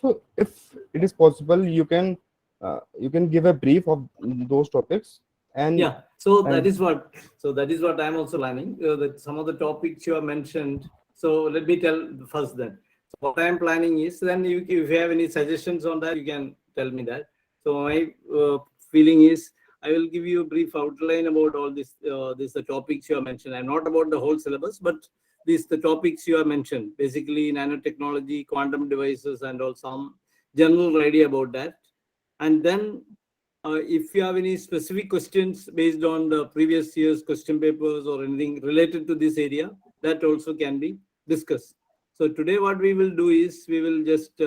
So if it is possible, you can give a brief of those topics. and Yeah, so that and is what I'm also learning. That some of the topics you have mentioned. So let me tell first then. So what I'm planning is, then if you have any suggestions on that, you can tell me that. So my feeling is, I will give you a brief outline about all this the topics you have mentioned. I'm not about the whole syllabus, but these the topics you have mentioned. Basically, nanotechnology, quantum devices, and all some general idea about that. And then if you have any specific questions based on the previous year's question papers or anything related to this area, that also can be discussed. So today what we will do is we will just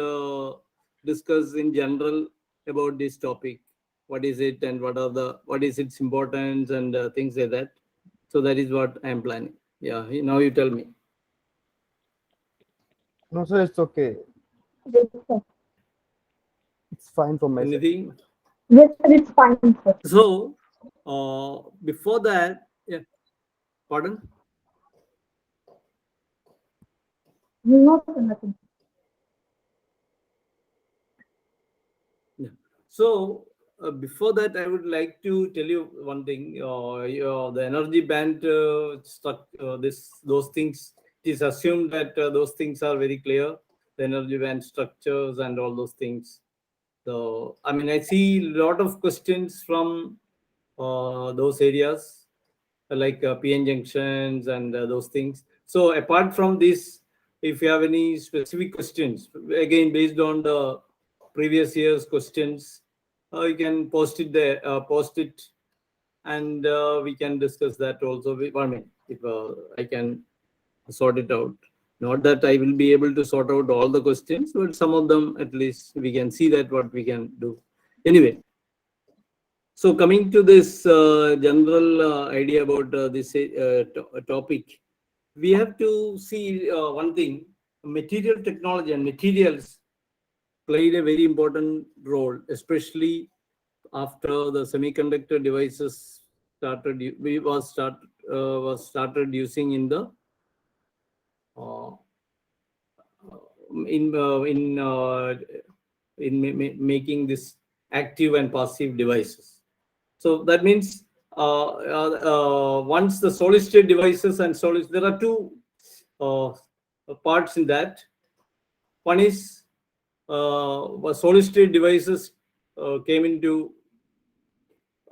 discuss in general about this topic. What is it and what is its importance and things like that. So that is what I am planning. Yeah, now you tell me. no, sir, it's okay. Yes, sir. It's fine from my side. Anything? Yes, sir, it's fine, sir. So before that, yeah, pardon? No, sir, nothing. Yeah. So before that, I would like to tell you one thing. The energy band those things. It is assumed that those things are very clear. The energy band structures and all those things. So I mean, I see a lot of questions from those areas like PN junctions and those things. So apart from this, if you have any specific questions, again based on the previous year's questions, you can post it there, and we can discuss that also. I mean, if I can sort it out. Not that I will be able to sort out all the questions, but some of them at least we can see that what we can do. Anyway, so coming to this general idea about this topic, we have to see one thing: material technology and materials played a very important role, especially after the semiconductor devices was started using in the uh, in making this active and passive devices. So that means once the solid state devices and solid, there are two uh, parts in that. One is solid state devices came into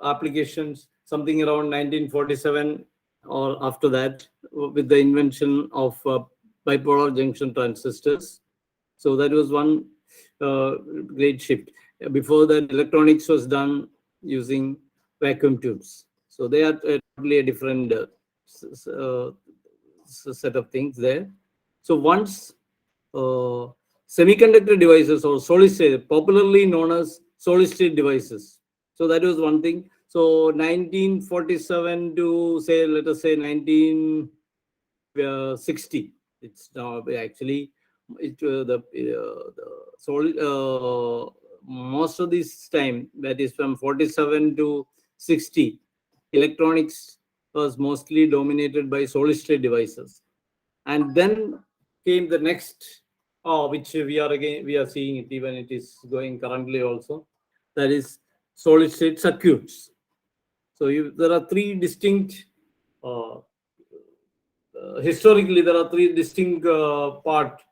applications something around 1947 or after that, with the invention of bipolar junction transistors. So that was one great shift. Before that, electronics was done using vacuum tubes. So they are totally a different set of things there. So once uh, semiconductor devices or solid state, popularly known as solid state devices. So that was one thing. So 1947 to say, let us say 1960. It's now actually the solid most of this time, that is from 47 to 60, electronics was mostly dominated by solid state devices. And then came the next, which we are seeing it, even it is going currently also, that is solid state circuits. So there are three distinct uh, historically there are three distinct part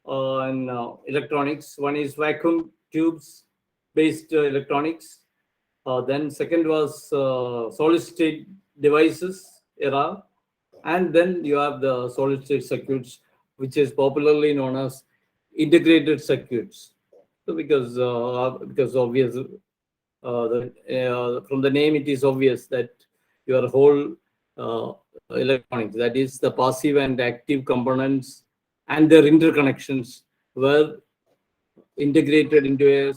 in electronics. One is vacuum tubes based electronics. Then second was solid state devices era, and then you have the solid state circuits, which is popularly known as integrated circuits. So because obvious, from the name it is obvious that your whole uh, electronics, that is the passive and active components and their interconnections, were integrated into a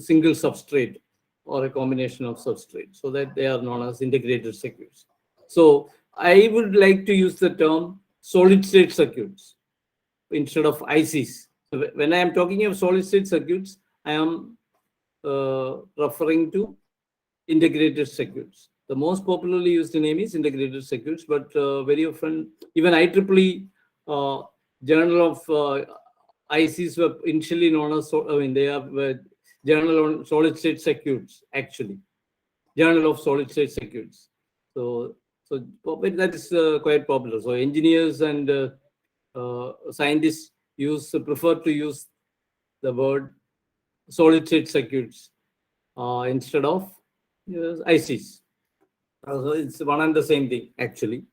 single substrate or a combination of substrates, so that they are known as integrated circuits. So I would like to use the term solid state circuits instead of ICs. So when I am talking of solid state circuits, I am referring to integrated circuits. The most popularly used name is integrated circuits, but very often even IEEE Journal of ICs were initially known as, I mean, they are Journal on Solid State Circuits, actually. Journal of Solid State Circuits. So but that is quite popular. So engineers and scientists prefer to use the word solid state circuits instead of ICs. So it's one and the same thing, actually.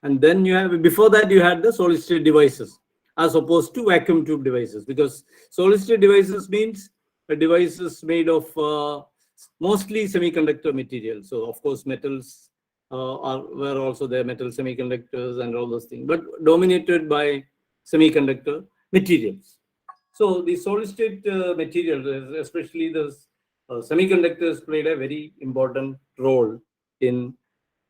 And then you have, before that, you had the solid state devices as opposed to vacuum tube devices, because solid state devices means a devices made of mostly semiconductor material. So of course metals were also there, metal semiconductors and all those things, but dominated by semiconductor materials. So the solid state materials, especially the semiconductors, played a very important role in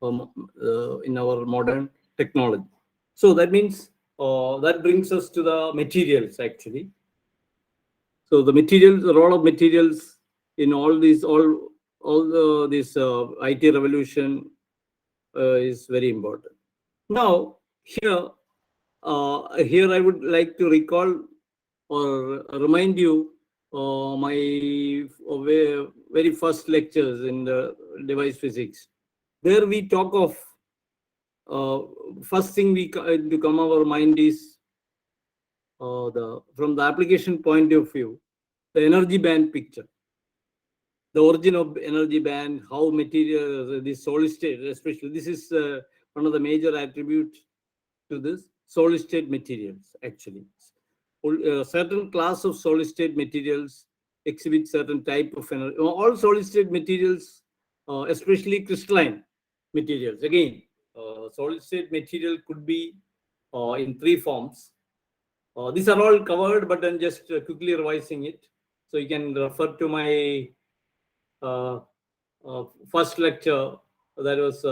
our modern technology. So that means that brings us to the materials, actually. So the materials, the role of materials in all these, this IT revolution is very important. Now here I would like to recall or remind you my very first lectures in the device physics. There we talk of first thing to come our mind is from the application point of view, the energy band picture, the origin of energy band, how material, this solid state, especially this is one of the major attributes to this solid state materials, actually. Certain class of solid state materials exhibit certain type of energy. All solid state materials, especially crystalline materials. Again, solid state material could be in three forms. These are all covered, but I'm just quickly revising it. So you can refer to my first lecture, that was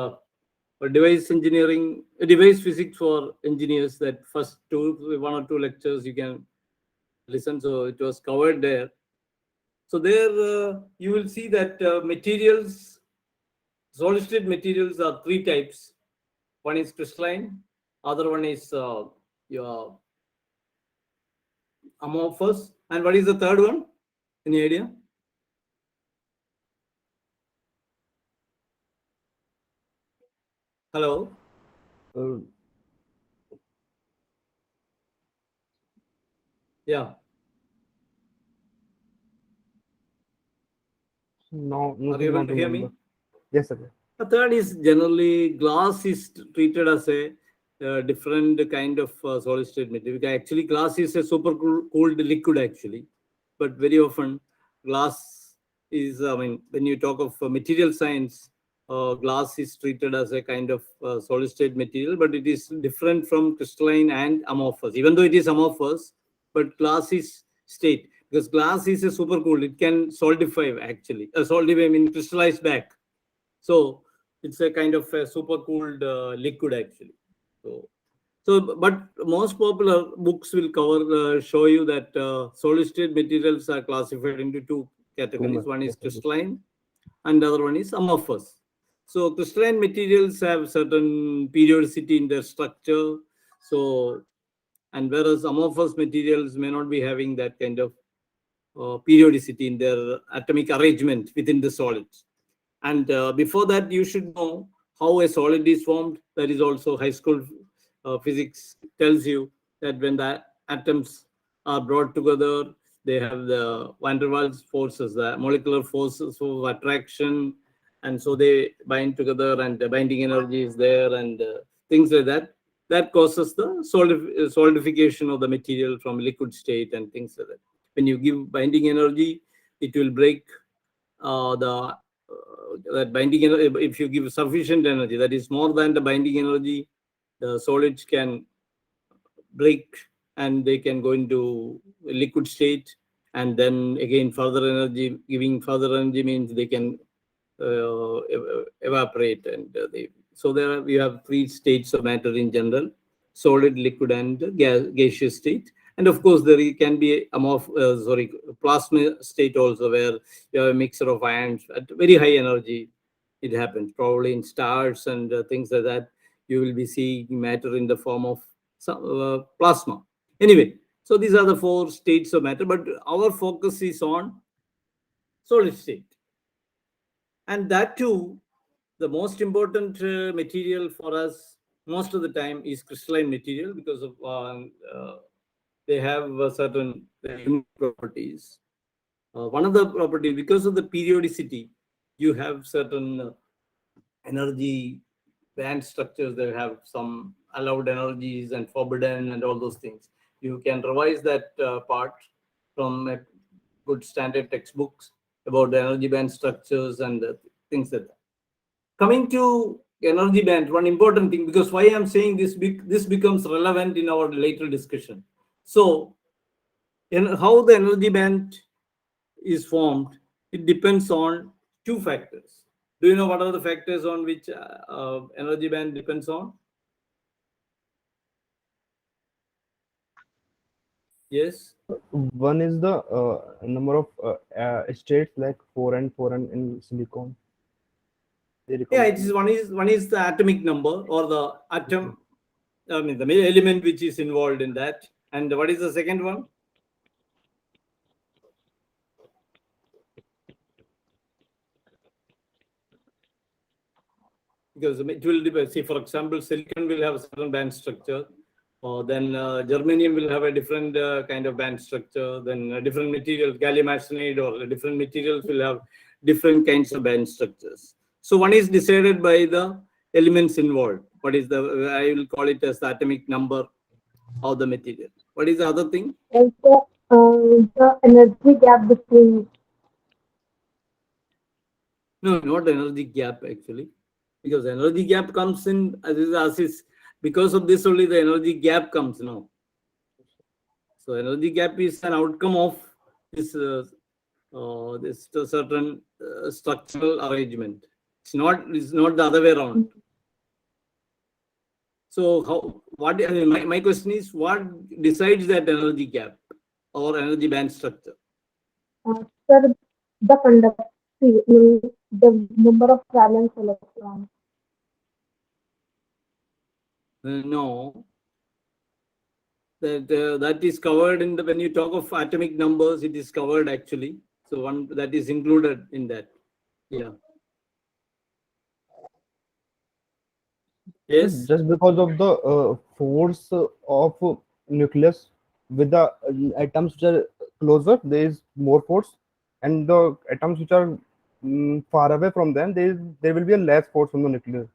device engineering, device physics for engineers. That first one or two lectures you can listen. So it was covered there. So there you will see that materials, solid state materials are three types. One is crystalline, other one is your amorphous, and what is the third one? Any idea? Hello? Uh, Yeah. no, Are you nothing, able not to hear remember. me? Yes, sir. The third is generally glass is treated as a different kind of solid state material. Actually, glass is a super cooled liquid, actually, but very often glass is, I mean, when you talk of material science, glass is treated as a kind of solid state material, but it is different from crystalline and amorphous. Even though it is amorphous, but glass is state, because glass is a super cooled. It can solidify, actually. Solidify, I mean, crystallize back. So it's a kind of a super cooled liquid, actually. But most popular books will show you that solid state materials are classified into two Too categories. much. One is Yes, sir. crystalline, and the other one is amorphous. So crystalline materials have certain periodicity in their structure. So, and whereas amorphous materials may not be having that kind of periodicity in their atomic arrangement within the solids. And before that, you should know how a solid is formed. That is also high school physics tells you that when the atoms are brought together, they have the van der Waals forces, the molecular forces of attraction, and so they bind together, and the binding energy is there, and things like that. That causes the solidification of the material from liquid state and things like that. When you give binding energy, it will break that binding energy. If you give sufficient energy, that is more than the binding energy, the solids can break and they can go into liquid state. And then again, further energy, giving further energy means they can evaporate. And so we have three states of matter in general: solid, liquid, and gaseous state. And of course, there can be plasma state also, where you have a mixture of ions at very high energy. It happens probably in stars and things like that. You will be seeing matter in the form of some, plasma. Anyway, So these are the four states of matter, but our focus is on solid state. And that too, the most important material for us most of the time is crystalline material, because of they have certain unique properties. One of the properties, because of the periodicity, you have certain energy band structures that have some allowed energies and forbidden and all those things. You can revise that part from a good standard textbooks about the energy band structures and things like that. Coming to energy band, one important thing, because why I'm saying this, this becomes relevant in our later discussion. So, how the energy band is formed, it depends on two factors. Do you know what are the factors on which energy band depends on? Yes. One is the number of states, like 4 and 4 in silicon. They Yeah, recommend. it is one is the atomic number, or the atom. I mean, the element which is involved in that. And what is the second one? Because it will depend. See, for example, silicon will have a certain band structure, or then germanium will have a different kind of band structure. Then different materials, gallium arsenide or different materials will have different kinds of band structures. So one is decided by the elements involved. What is the, I will call it as the atomic number of the material. What is the other thing? Like the energy gap between. No, not energy gap actually, because energy gap comes in as is, because of this only the energy gap comes now. So energy gap is an outcome of this certain structural arrangement. It's not the other way around. So how, what I mean, my question is, what decides that energy gap or energy band structure? Sir, the conductivity, the number of valence electrons. No, that is covered in the, when you talk of atomic numbers, it is covered actually. So one that is included in that. Yeah. Yes. Just because of the force of nucleus with the atoms which are closer, there is more force, and the atoms which are far away from them, there will be a less force from the nucleus.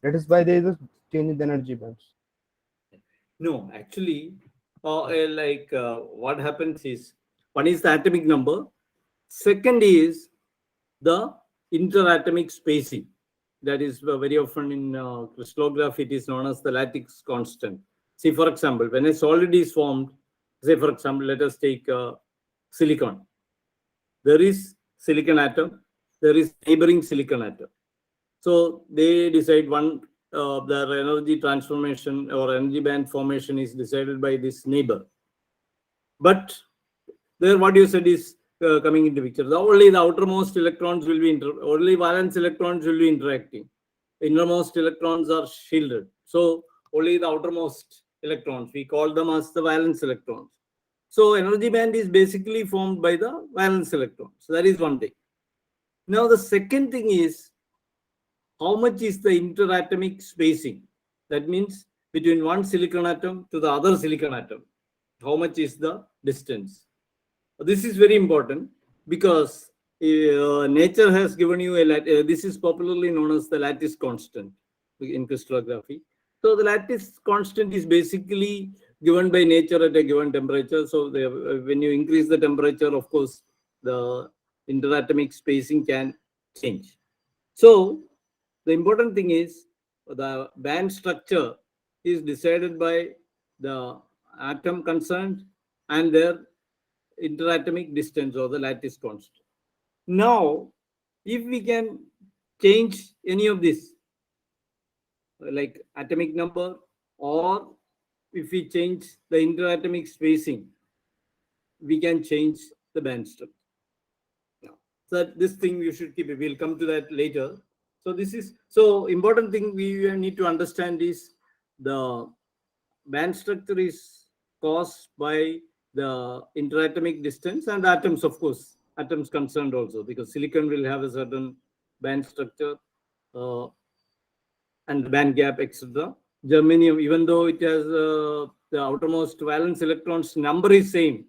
That is why there is a change in the energy bands. No, actually, what happens is, one is the atomic number, second is the interatomic spacing. That is very often in crystallography, it is known as the lattice constant. See, for example, when a solid is formed, say, for example, let us take silicon. There is silicon atom, there is neighboring silicon atom. So they decide one, their energy transformation or energy band formation is decided by this neighbor. But there, what you said is coming into picture. Only the outermost electrons will be only valence electrons will be interacting. Innermost electrons are shielded. So only the outermost electrons, we call them as the valence electrons. So energy band is basically formed by the valence electrons. So that is one thing. Now the second thing is, how much is the interatomic spacing? That means between one silicon atom to the other silicon atom. How much is the distance? This is very important, because nature has given you this is popularly known as the lattice constant in crystallography. So the lattice constant is basically given by nature at a given temperature. So when you increase the temperature, of course, the interatomic spacing can change. So the important thing is, the band structure is decided by the atom concerned and their interatomic distance, or the lattice constant. Now, if we can change any of this, like atomic number, or if we change the interatomic spacing, we can change the band structure. So this thing you should keep it. We'll come to that later. So this is, so important thing we need to understand is, the band structure is caused by the interatomic distance, and atoms, of course, atoms concerned also, because silicon will have a certain band structure, uh, and band gap, etc. Germanium, even though it has the outermost valence electrons number is same,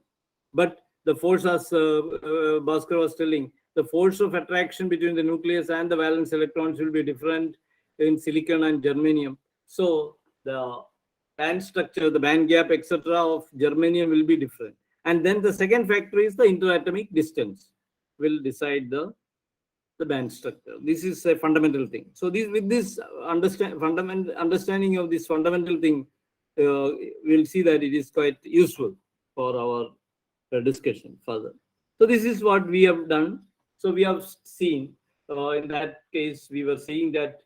but the force, as Bhaskar was telling, the force of attraction between the nucleus and the valence electrons will be different in silicon and germanium. So the band structure, the band gap, etc. of germanium will be different. And then the second factor is the interatomic distance will decide the band structure. This is a fundamental thing. So this, with this understanding of this fundamental thing, we'll see that it is quite useful for our discussion further. So this is what we have done. So we have seen, in that case, we were seeing that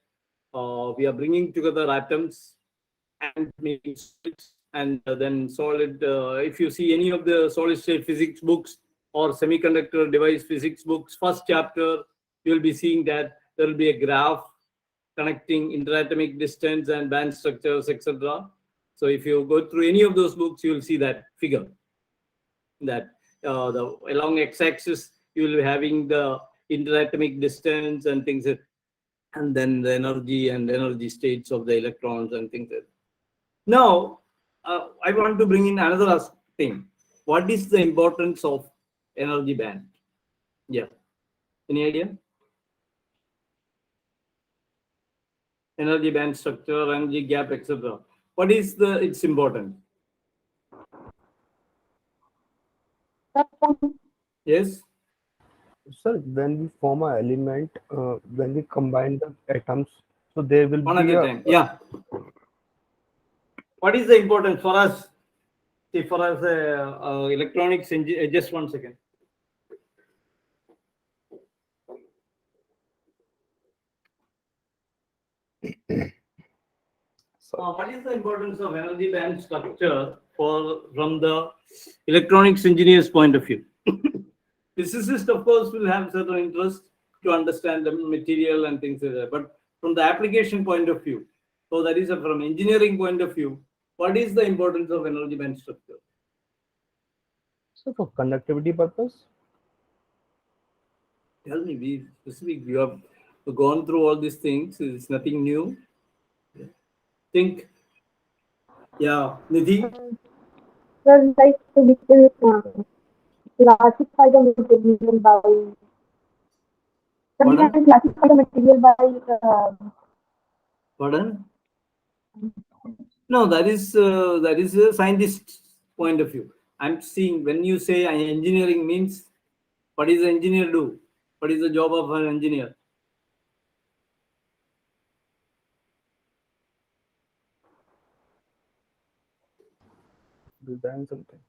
we are bringing together atoms and making solids, and then solid. If you see any of the solid state physics books or semiconductor device physics books, first chapter, you will be seeing that there will be a graph connecting interatomic distance and band structures, etc. So if you go through any of those books, you will see that figure, that the along x-axis you will be having the interatomic distance and things, and then the energy and energy states of the electrons and things. Now, I want to bring in another thing. What is the importance of energy band? Yeah, any idea? Energy band structure, energy gap, etc. What is its importance? Yes. Sir, when we form a element, when we combine the atoms, so there will One at be a a time. Yeah. What is the importance for us? See, for us, electronics engineer. Just 1 second. What is the importance of energy band structure from the electronics engineer's point of view? Physicists, of course, will have certain interest to understand the material and things like that. But from the application point of view, so that is from engineering point of view, what is the importance of energy band structure? so for conductivity purpose. Tell me, be specific. You have gone through all these things. It's nothing new. Think. Yeah, Nidhi. Well, like we can classify the material by, we Pardon? can classify the material by Pardon? No, that is a scientist's point of view. I'm seeing when you say engineering means, what does the engineer do? What is the job of an engineer? Design something.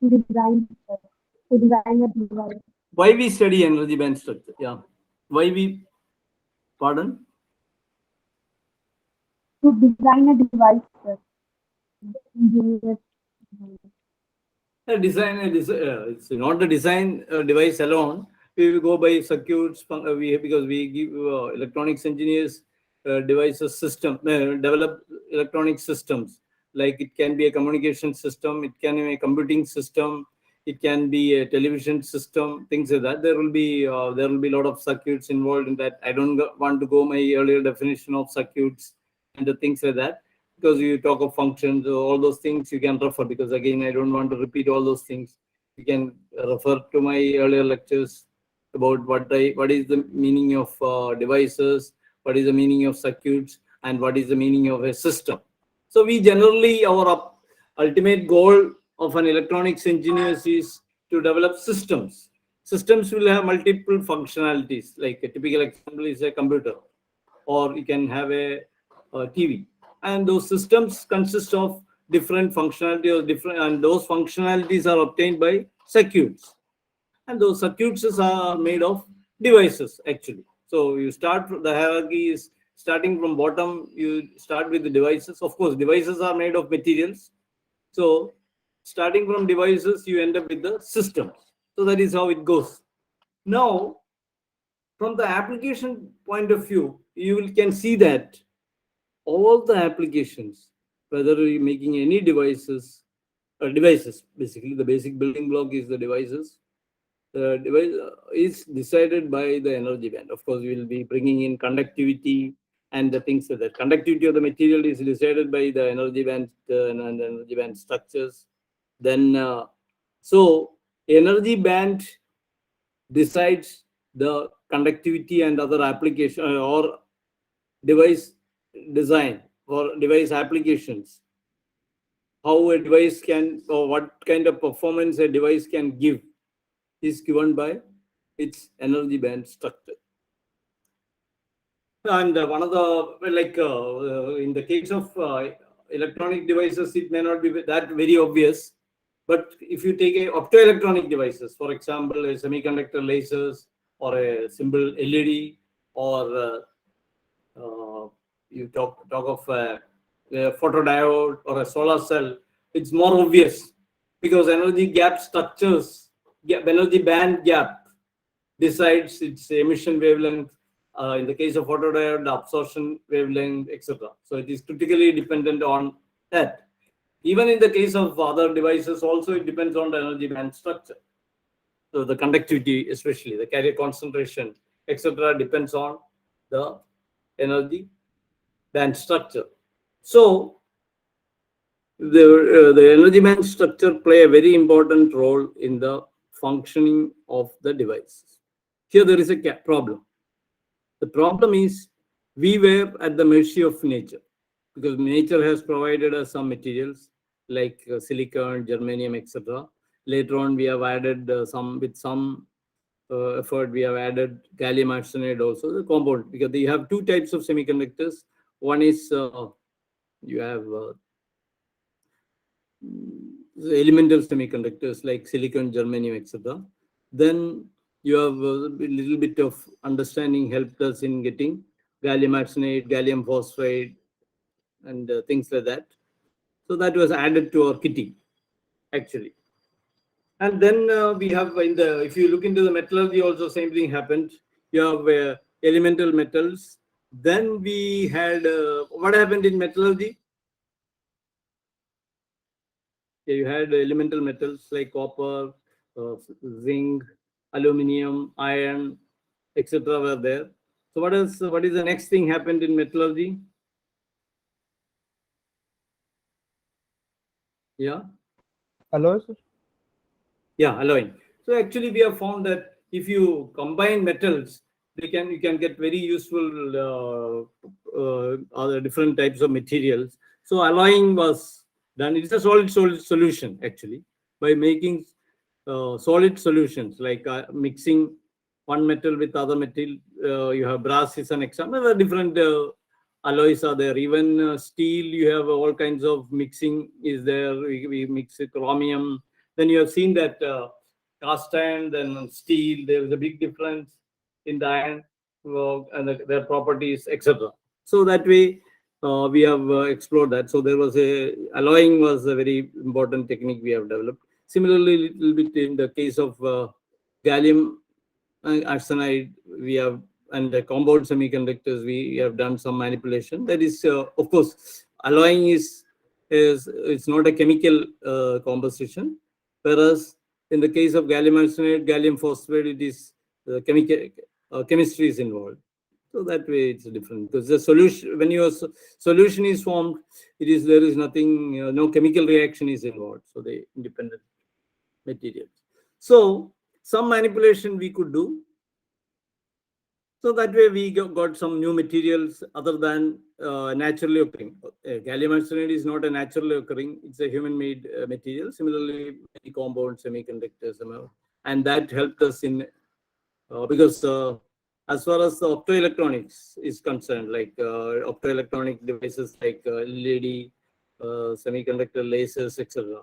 to design to design a device. Why we study energy band structure? Yeah. Why we? Pardon? To design a device, engineers. It's not the design device alone. We will go by circuits. Because we give electronics engineers devices system develop electronic systems. Like it can be a communication system, it can be a computing system, it can be a television system, things like that. There will be a lot of circuits involved in that. I don't want to go my earlier definition of circuits and the things like that, because you talk of functions, all those things you can refer, because again, I don't want to repeat all those things. You can refer to my earlier lectures about what is the meaning of devices, what is the meaning of circuits, and what is the meaning of a system. So we generally, our ultimate goal of an electronics engineer is to develop systems. Systems will have multiple functionalities. Like a typical example is a computer, or you can have a TV. And those systems consist of different functionality or different, and those functionalities are obtained by circuits. And those circuits are made of devices actually. So you start, the hierarchy is starting from bottom. You start with the devices. Of course, devices are made of materials. So starting from devices, you end up with the systems. So that is how it goes. Now, from the application point of view, can see that all the applications, whether you're making any devices, devices. Basically, the basic building block is the devices. The device is decided by the energy band. Of course, we will be bringing in conductivity and the things like that. Conductivity of the material is decided by the energy band and energy band structures. Then, so energy band decides the conductivity and other application or device design or device applications. How a device can, or what kind of performance a device can give, is given by its energy band structure. And one of the, in the case of electronic devices, it may not be that very obvious. But if you take a optoelectronic devices, for example, a semiconductor lasers or a simple LED, or you talk of a photodiode or a solar cell, it's more obvious because energy gap structures, energy band gap decides its emission wavelength. In the case of photodiode, the absorption wavelength, etc. So it is critically dependent on that. Even in the case of other devices, also it depends on the energy band structure. So the conductivity, especially the carrier concentration, etc., depends on the energy band structure. So the energy band structure play a very important role in the functioning of the device. Here there is a problem. The problem is we were at the mercy of nature, because nature has provided us some materials like silicon, germanium, etc. Later on, we have added some effort, we have added gallium arsenide also, the compound, because you have two types of semiconductors. One is you have elemental semiconductors like silicon, germanium, etc. Then you have a little bit of understanding helped us in getting gallium arsenide, gallium phosphide, and things like that. So that was added to our kitty, actually. And then we have if you look into the metallurgy, also same thing happened. You have elemental metals. Then we had what happened in metallurgy? You had elemental metals like copper, zinc, aluminum, iron, etc. were there. So what is the next thing happened in metallurgy? Yeah. Alloys. Yeah, alloying. So actually, we have found that if you combine metals, you can get very useful other different types of materials. So alloying was done. It's a solid solution actually, by making solid solutions like mixing one metal with other metal. You have brass is an example. There are different alloys are there. Even steel, you have all kinds of mixing is there. We mix chromium. Then you have seen that cast iron, then steel, there is a big difference in the iron and their properties, etc. So that way, we have explored that. So there was alloying was a very important technique we have developed. Similarly, little bit in the case of gallium arsenide, we have, and the compound semiconductors, we have done some manipulation. That is, of course, alloying is it's not a chemical composition, whereas in the case of gallium arsenide, gallium phosphide, it is chemical chemistry is involved. So that way it's different, because the solution, when your solution is formed, there is nothing, no chemical reaction is involved. So they independent materials. So some manipulation we could do. So that way we got some new materials other than naturally occurring. Gallium arsenide is not a naturally occurring, it's a human-made material. Similarly, many compound semiconductors, and that helped us in, because as far as the optoelectronics is concerned, like optoelectronic devices like LED, semiconductor lasers, etc.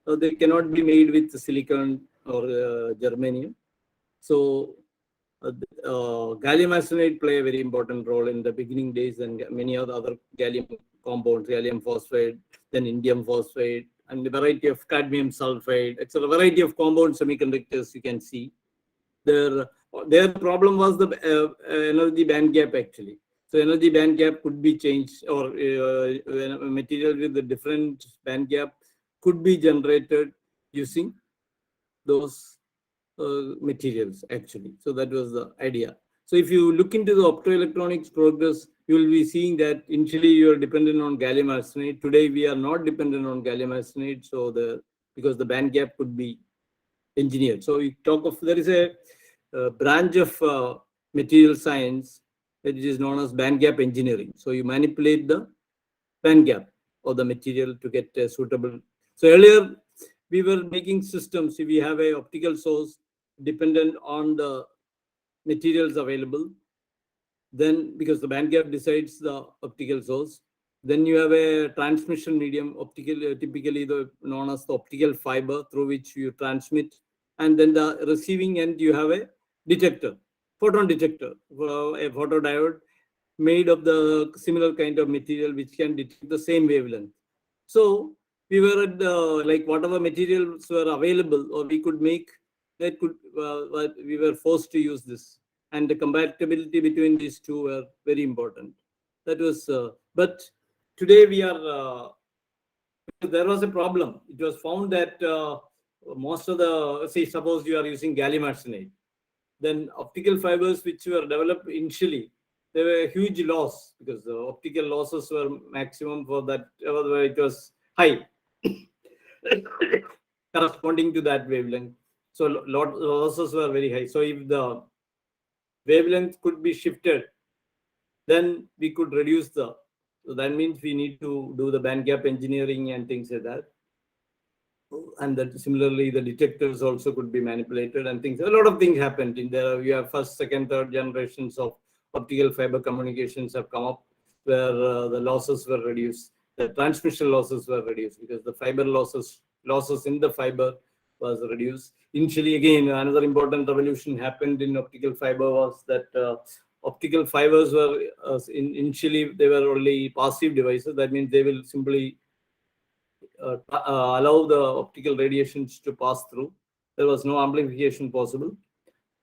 So they cannot be made with silicon or germanium. So gallium arsenide play a very important role in the beginning days, and many other gallium compounds, gallium phosphide, then indium phosphide, and a variety of cadmium sulfide. It's a variety of compound semiconductors you can see. Their problem was the energy band gap actually. So energy band gap could be changed, or material with the different band gap could be generated using those materials actually. So that was the idea. So if you look into the optoelectronics progress, you will be seeing that initially you are dependent on gallium arsenide. Today we are not dependent on gallium arsenide. So because the band gap could be engineered. So we talk of, there is a branch of material science that is known as band gap engineering. So you manipulate the band gap of the material to get a suitable. So earlier we were making systems. If we have a optical source dependent on the materials available, then because the band gap decides the optical source, then you have a transmission medium, optical, typically known as the optical fiber through which you transmit, and then the receiving end you have a detector, photon detector, a photodiode made of the similar kind of material which can detect the same wavelength. So we were at the, like, whatever materials were available or we could make, that could we were forced to use this, and the compatibility between these two were very important. That was but today we are there was a problem. It was found that most of the, say suppose you are using gallium arsenide, then optical fibers which were developed initially, there were a huge loss because the optical losses were maximum for that, it was high corresponding to that wavelength. So losses were very high. So if the wavelength could be shifted, then we could reduce the, so that means we need to do the band gap engineering and things like that. And that similarly the detectors also could be manipulated and things. A lot of things happened in there. We have first, second, third generations of optical fiber communications have come up, where the losses were reduced, the transmission losses were reduced because the fiber losses in the fiber was reduced. Initially, again, another important revolution happened in optical fiber was that optical fibers were initially they were only passive devices. That means they will simply allow the optical radiations to pass through. There was no amplification possible.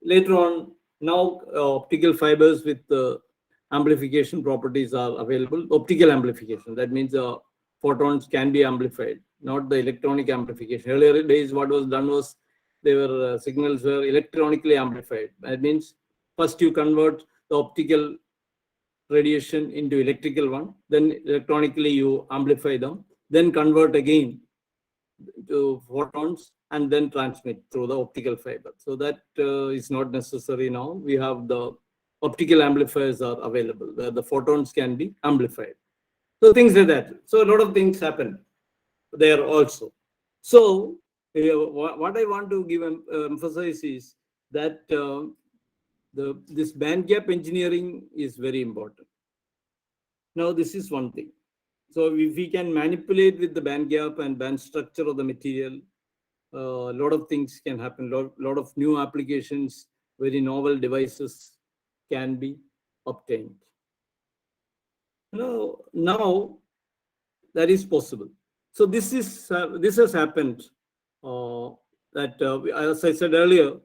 Later on, now optical fibers with amplification properties are available. Optical amplification, that means photons can be amplified, not the electronic amplification. Earlier days, what was done was signals were electronically amplified. That means first you convert the optical radiation into electrical one, then electronically you amplify them, then convert again to photons and then transmit through the optical fiber. So that is not necessary now. We have the optical amplifiers are available where the photons can be amplified. So things like that. So a lot of things happen there also. So what I want to give emphasize is that this band gap engineering is very important. Now this is one thing. So if we can manipulate with the band gap and band structure of the material, a lot of things can happen. Lot of new applications, very novel devices can be obtained. Now that is possible. So this has happened. As I said earlier,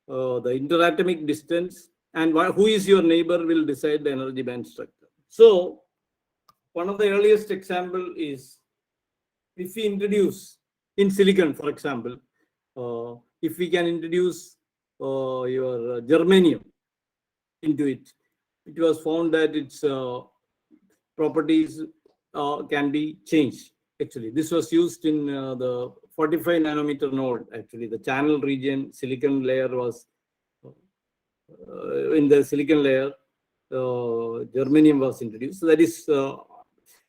the interatomic distance and who is your neighbor will decide the energy band structure. So one of the earliest example is if we introduce in silicon, for example, if we can introduce your germanium into it, it was found that its properties can be changed. Actually, this was used in the 45 nanometer node. Actually, the channel region silicon layer was in the silicon layer, germanium was introduced. So that is,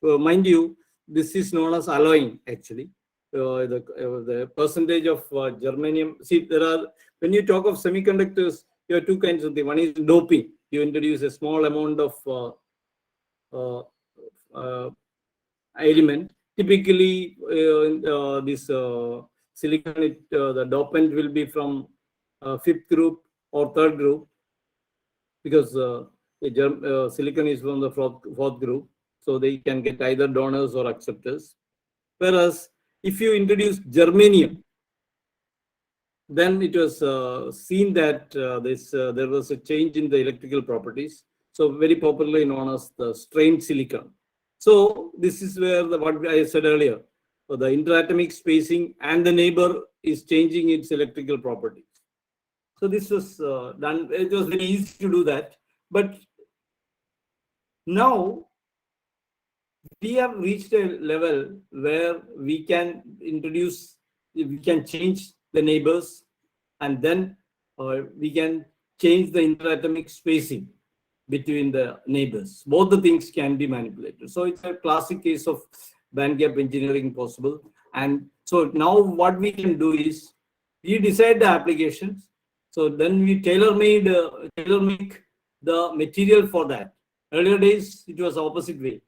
mind you, this is known as alloying. Actually, the percentage of germanium. See, there are, when you talk of semiconductors, you have two kinds of things. One is doping. You introduce a small amount of element. Typically, this silicon, the dopant will be from fifth group or third group, because silicon is from the fourth group, so they can get either donors or acceptors. Whereas if you introduce germanium, then it was seen that there was a change in the electrical properties. So very popularly known as the strained silicon. So this is where what I said earlier. the interatomic spacing and the neighbor is changing its electrical properties. So this was done. It was very easy to do that. But now we have reached a level where we can change the neighbors, and then we can change the interatomic spacing between the neighbors. Both the things can be manipulated. So it's a classic case of band gap engineering possible. And so now what we can do is we decide the applications. So then we tailor make the material for that. Earlier days it was opposite way.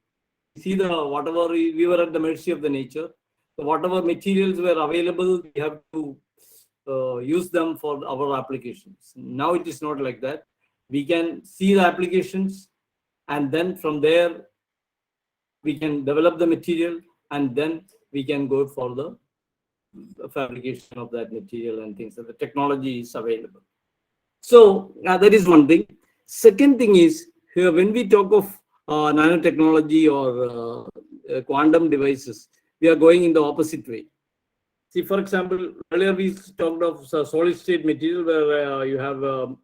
See, the whatever we were at the mercy of the nature. So whatever materials were available, we have to use them for our applications. Now it is not like that. We can see the applications, and then from there we can develop the material, and then we can go for the fabrication of that material and things. So the technology is available. So that is one thing. Second thing is, here when we talk of nanotechnology or quantum devices, we are going in the opposite way. See, for example, earlier we talked of solid state material where you have a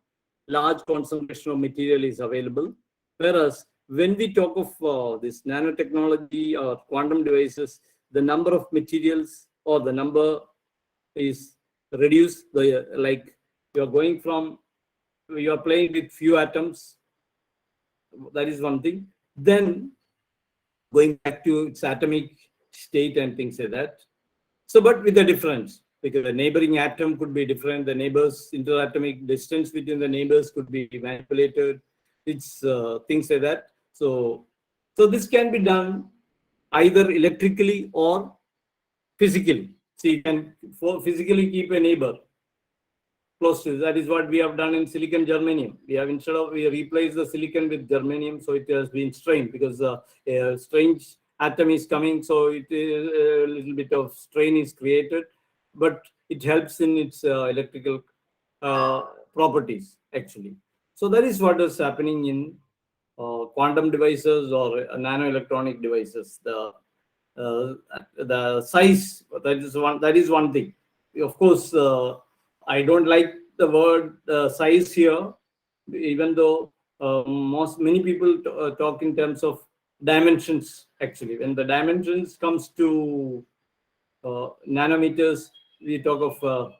large concentration of material is available. Whereas when we talk of this nanotechnology or quantum devices, the number of materials or the number is reduced. Like you are going from, you are playing with few atoms. That is one thing. Then going back to its atomic state and things like that. So, but with a difference, because the neighboring atom could be different. The neighbors, interatomic distance between the neighbors could be manipulated. It's things like that. So this can be done either electrically or physically. So you can physically keep a neighbor close to. That is what we have done in silicon germanium. We have we replaced the silicon with germanium, so it has been strained because a strange atom is coming, so it is a little bit of strain is created, but it helps in its electrical properties actually. So that is what is happening in quantum devices or nanoelectronic devices. The size, that is one thing. Of course, I don't like the word size here, even though many people talk in terms of dimensions. Actually, when the dimensions comes to nanometers, we talk of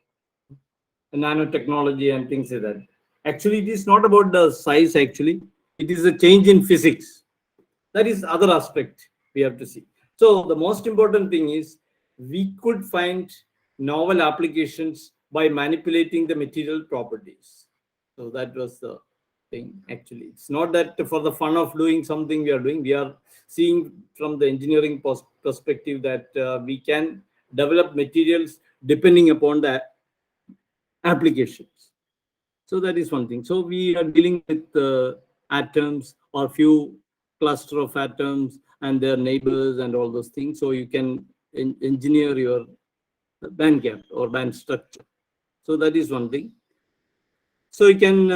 nanotechnology and things like that. Actually, it is not about the size. Actually, it is a change in physics. That is other aspect we have to see. So the most important thing is we could find novel applications by manipulating the material properties. So that was the thing. Actually, it's not that for the fun of doing something we are doing. We are seeing from the engineering perspective that we can develop materials depending upon the applications. So that is one thing. So we are dealing with atoms or few cluster of atoms and their neighbors and all those things. So you can engineer your band gap or band structure. So that is one thing. So you can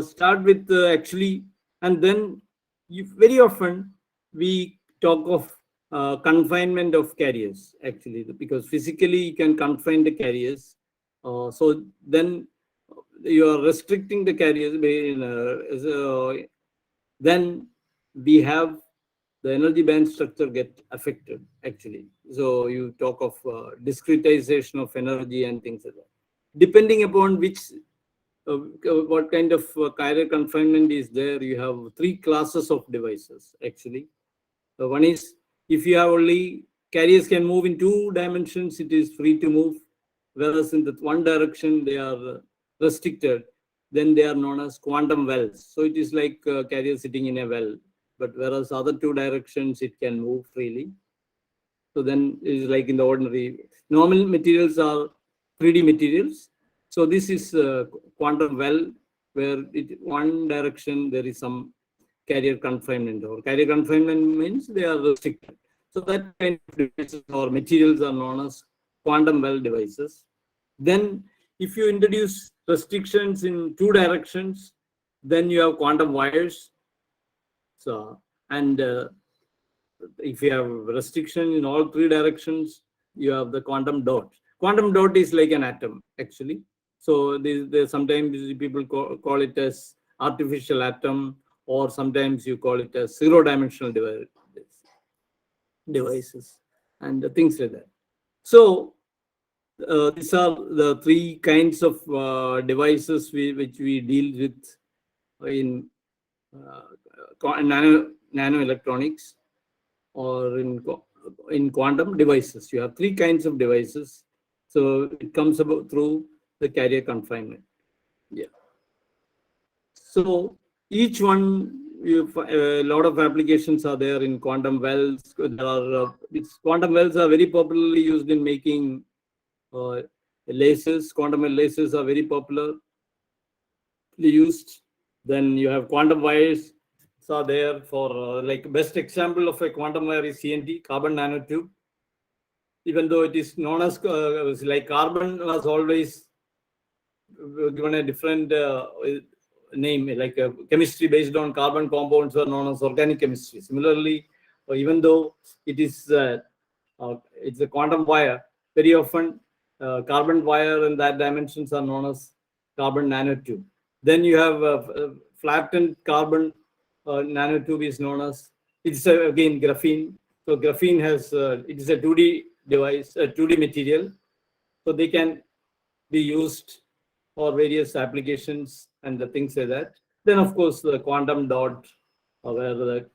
start with actually, and then very often we talk of confinement of carriers actually, because physically you can confine the carriers. So then you are restricting the carriers. Then we have the energy band structure get affected actually. So you talk of discretization of energy and things like that. Depending upon which what kind of carrier confinement is there, you have three classes of devices actually. One is, if you have only carriers can move in two dimensions, it is free to move, whereas in the one direction they are restricted, then they are known as quantum wells. So it is like a carrier sitting in a well, but whereas other two directions it can move freely. So then it is like in the ordinary normal materials are 3D materials. So this is quantum well, where one direction there is some carrier confinement, or carrier confinement means they are restricted. So that kind of devices or materials are known as quantum well devices. Then if you introduce restrictions in two directions, then you have quantum wires. So, and if you have restriction in all three directions, you have the quantum dot. Quantum dot is like an atom actually. So sometimes people call it as artificial atom, or sometimes you call it as zero dimensional devices and things like that. So these are the three kinds of devices which we deal with in nano electronics, or in quantum devices. You have three kinds of devices. So it comes about through the carrier confinement. Yeah. So each one, a lot of applications are there in quantum wells. There are these quantum wells are very popularly used in making lasers. Quantum well lasers are very popularly used. Then you have quantum wires. So there for like best example of a quantum wire is CNT, carbon nanotube. Even though it is known as like carbon was always given a different name, like chemistry based on carbon compounds were known as organic chemistry. Similarly, even though it's a quantum wire, very often carbon wire and that dimensions are known as carbon nanotube. Then you have flattened carbon nanotube is known as, it's again graphene. So graphene has it is a 2D device, a 2D material, so they can be used for various applications and the things like that. Then of course the quantum dot, where the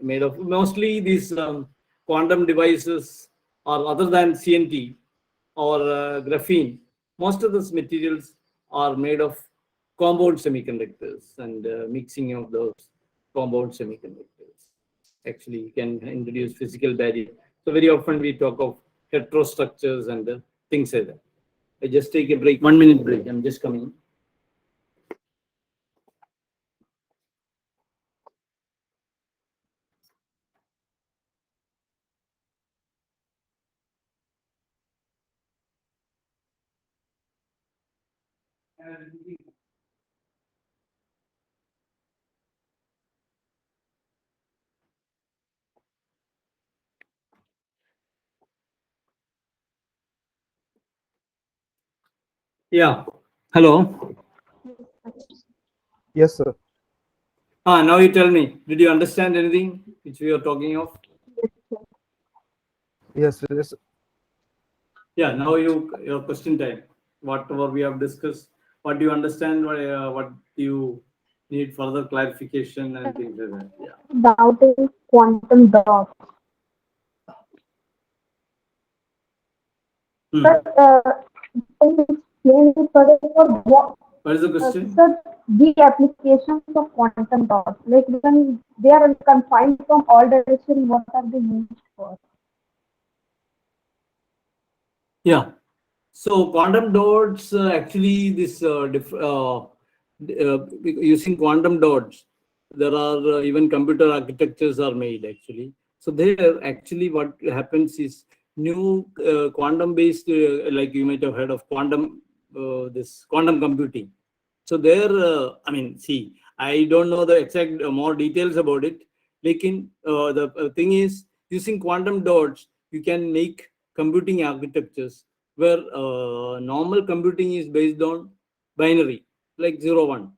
made of mostly these quantum devices, or other than CNT or graphene, most of these materials are made of compound semiconductors, and mixing of those compound semiconductors actually can introduce physical barrier. So very often we talk of heterostructures and things like that. I just take a break, 1 minute break. I'm just coming. Yeah. Hello. Yes, sir. Now you tell me. Did you understand anything which we are talking of? Yes, yes. Yeah. Now your question time. Whatever we have discussed. What do you understand? What do you need further clarification and things like that? Yeah. Doubt is quantum dots. But Hmm. can you explain it further? What, What is the question? sir, the applications of quantum dots, like when they are confined from all directions, what are they used for? Yeah. So quantum dots actually this using quantum dots, there are even computer architectures are made actually. So there actually what happens is new quantum based, like you might have heard of quantum, this quantum computing. So there, I mean, see, I don't know the exact more details about it. Like the thing is, using quantum dots, you can make computing architectures where normal computing is based on binary, like 0 1.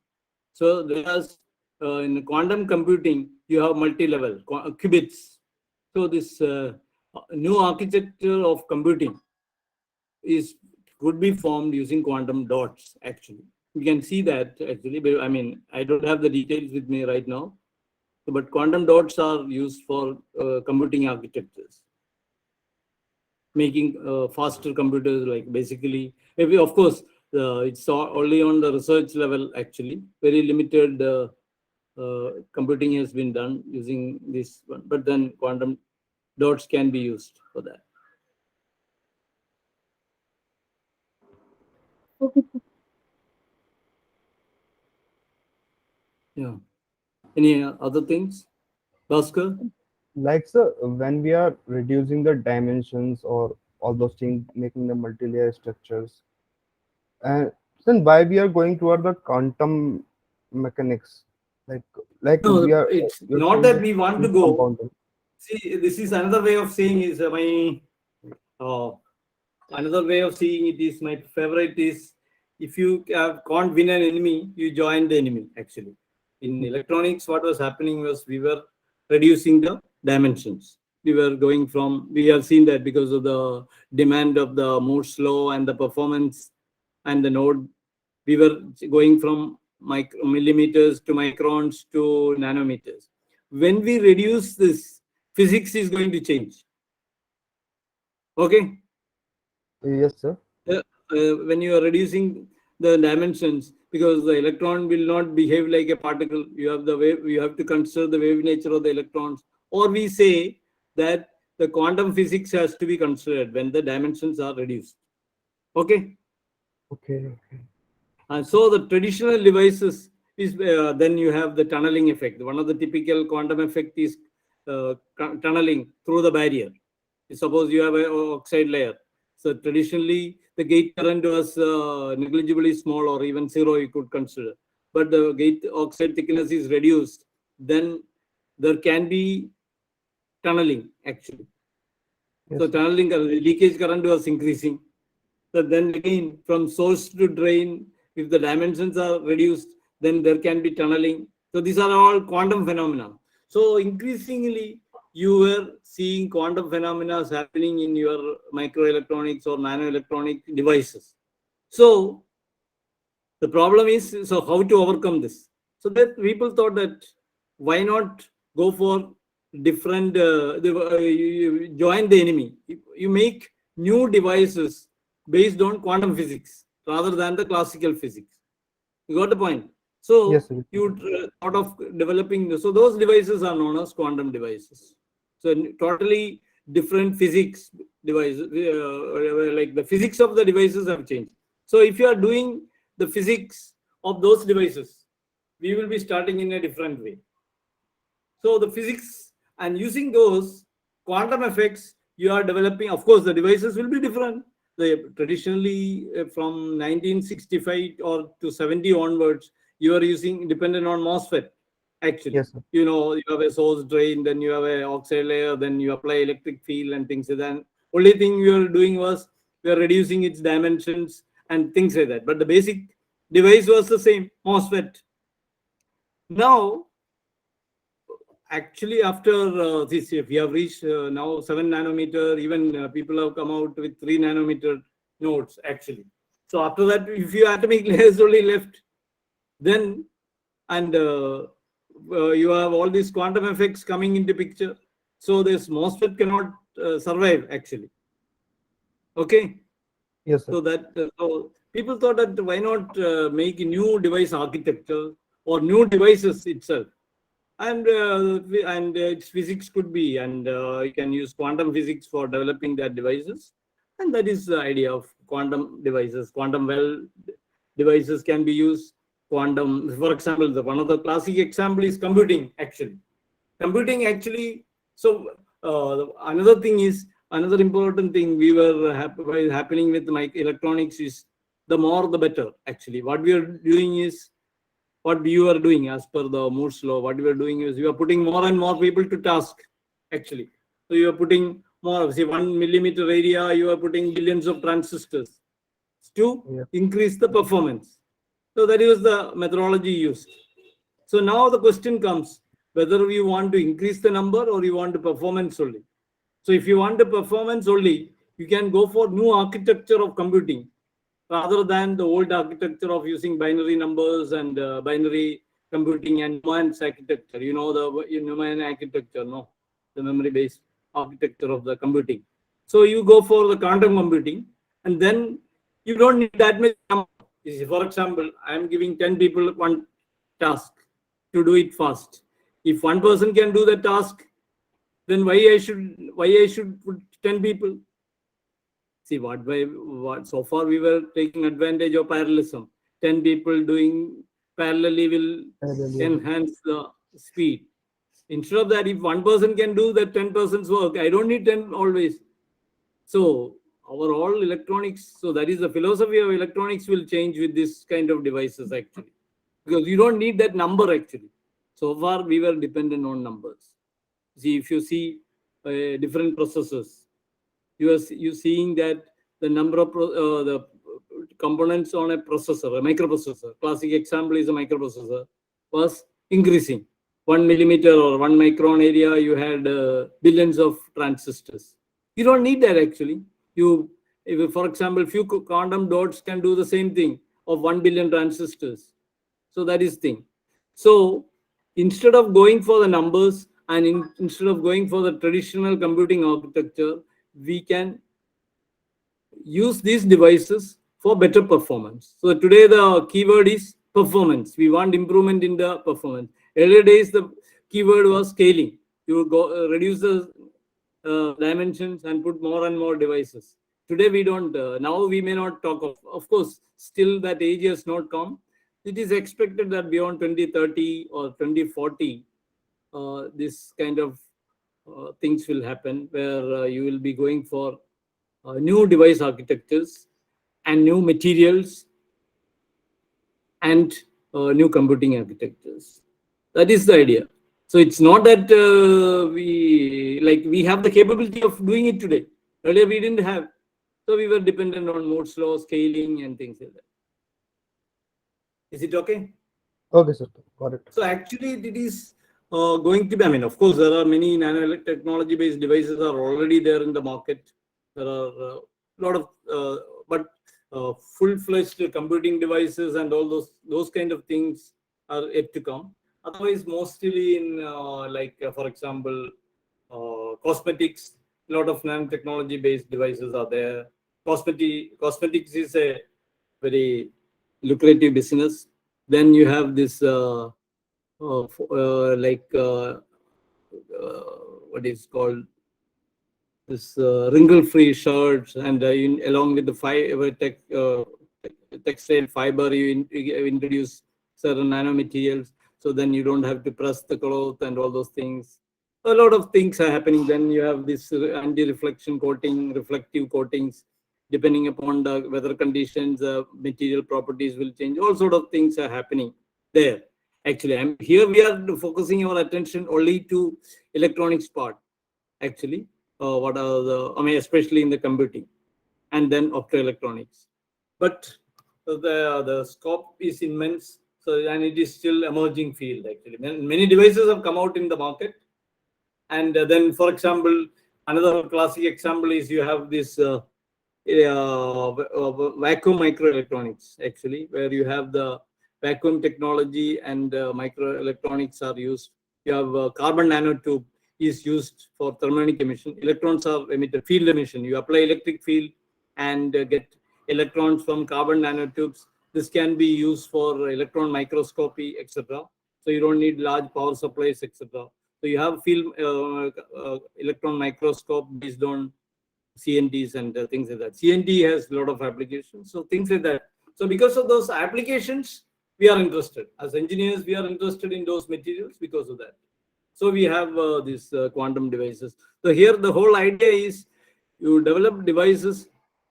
So there's in quantum computing, you have multi-level qubits. So this new architecture of computing is could be formed using quantum dots actually. We can see that actually, but I mean, I don't have the details with me right now, but quantum dots are used for computing architectures, making faster computers, like basically, maybe of course it's only on the research level actually, very limited computing has been done using this one, but then quantum dots can be used for that. Okay, Yeah. Any other things, Bhaskar? Like, sir, when we are reducing the dimensions or all those things, making the multi-layer structures, and then why we are going toward the quantum mechanics, like we No, are it's you're not saying that that we want to it's go. compounding. See, this is another way of saying is my Uh, Another way of seeing it is, my favorite is, if you can't win an enemy, you join the enemy. Actually, in electronics, what was happening was we were reducing the dimensions. We were going from, we have seen that because of the demand of the Moore's law and the performance and the node, we were going from millimeters to microns to nanometers. When we reduce this, physics is going to change. Okay. Yes, sir. When you are reducing the dimensions, because the electron will not behave like a particle, you have the wave, you have to consider the wave nature of the electrons, or we say that the quantum physics has to be considered when the dimensions are reduced. Okay. Okay, okay. And so the traditional devices is, then you have the tunneling effect. One of the typical quantum effect is tunneling through the barrier. Suppose you have an oxide layer. So traditionally, the gate current was negligibly small or even zero, you could consider. But the gate oxide thickness is reduced, then there can be tunneling actually. Yes, So sir. tunneling, leakage current was increasing. So then again, from source to drain, if the dimensions are reduced, then there can be tunneling. So these are all quantum phenomena. So increasingly, you were seeing quantum phenomena happening in your microelectronics or nanoelectronic devices. So the problem is, so how to overcome this? So that people thought that why not go for different, you join the enemy. You make new devices based on quantum physics rather than the classical physics. You got the point? Yes, So sir. you thought of developing, so those devices are known as quantum devices. So totally different physics devices, like the physics of the devices have changed. So if you are doing the physics of those devices, we will be starting in a different way. So the physics and using those quantum effects, you are developing. Of course, the devices will be different. Traditionally, from 1965 or to 70 onwards, you are using dependent on MOSFET. Actually, Yes, sir. you have a source drain, then you have a oxide layer, then you apply electric field and things like that. Only thing you are doing was you are reducing its dimensions and things like that. But the basic device was the same, MOSFET. Now, actually, after this, if we have reached now 7 nanometer, even people have come out with 3 nanometer nodes actually. So after that, if your atomic layer is only left, then and you have all these quantum effects coming into picture. So this MOSFET cannot survive actually. Okay. Yes, sir. So that so people thought that why not make a new device architecture or new devices itself, and its physics could be, and you can use quantum physics for developing that devices, and that is the idea of quantum devices. Quantum well devices can be used. Quantum, for example, the one of the classic example is computing. Actually, computing actually. So another thing is, another important thing we were happening with my electronics is, the more the better. Actually, what we are doing is, what you are doing as per the Moore's law, what you are doing is you are putting more and more people to task actually. So you are putting more, say 1 millimeter area, you are putting billions of transistors to Yeah. increase the performance. So that is the methodology used. So now the question comes whether we want to increase the number or you want to performance only. So if you want the performance only, you can go for new architecture of computing rather than the old architecture of using binary numbers and binary computing and Neumann's architecture. You know the Neumann architecture, no? The memory-based architecture of the computing. So you go for the quantum computing, and then you don't need that much number. You see, for example, I am giving 10 people one task to do it fast. If one person can do the task, then why I should put 10 people? See what so far we were taking advantage of parallelism. 10 people doing parallelly will Really. enhance the speed. Instead of that, if one person can do that 10 persons work, I don't need 10 always. So our all electronics, so that is the philosophy of electronics will change with this kind of devices actually. Because you don't need that number actually. So far we were dependent on numbers. See, if you see different processors, you seeing that the number of the components on a processor, a microprocessor, classic example is a microprocessor, was increasing. 1 millimeter or 1 micron area, you had billions of transistors. You don't need that actually. If, for example, few quantum dots can do the same thing of 1 billion transistors. So that is thing. So instead of going for the numbers and instead of going for the traditional computing architecture, we can use these devices for better performance. So today the keyword is performance. We want improvement in the performance. Earlier days the keyword was scaling. You would go reduce the dimensions and put more and more devices. Today we don't. Now we may not talk of. Of course, still that age has not come. It is expected that beyond 2030 or 2040, this kind of things will happen where you will be going for new device architectures and new materials and new computing architectures. That is the idea. So it's not that we have the capability of doing it today. Earlier we didn't have, so we were dependent on Moore's law, scaling, and things like that. Is it okay? Okay, sir. Got it. So actually, it is going to be. I mean, of course, there are many nanotechnology-based devices are already there in the market. There are a lot of, but full-fledged computing devices and all those kind of things are yet to come. Otherwise, mostly in for example, cosmetics. A lot of nanotechnology-based devices are there. Cosmetics is a very lucrative business. Then you have this what is called this wrinkle-free shirts, and along with the textile fiber, you introduce certain nanomaterials. So then you don't have to press the cloth and all those things. A lot of things are happening. Then you have this anti-reflection coating, reflective coatings. Depending upon the weather conditions, material properties will change. All sort of things are happening there. Actually, here we are focusing our attention only to electronics part. Actually, what are the? I mean, especially in the computing, and then optoelectronics. But the scope is immense. So, and it is still emerging field actually. Many devices have come out in the market, and then, for example, another classic example is you have this vacuum microelectronics actually, where you have the vacuum technology and microelectronics are used. You have carbon nanotube is used for thermionic emission. Electrons are emitted, field emission. You apply electric field and get electrons from carbon nanotubes. This can be used for electron microscopy, etc. So you don't need large power supplies, etc. So you have field electron microscope based on CNTs and things like that. CNT has a lot of applications, so things like that. So because of those applications, we are interested. As engineers, we are interested in those materials because of that. So we have these quantum devices. So here the whole idea is you develop devices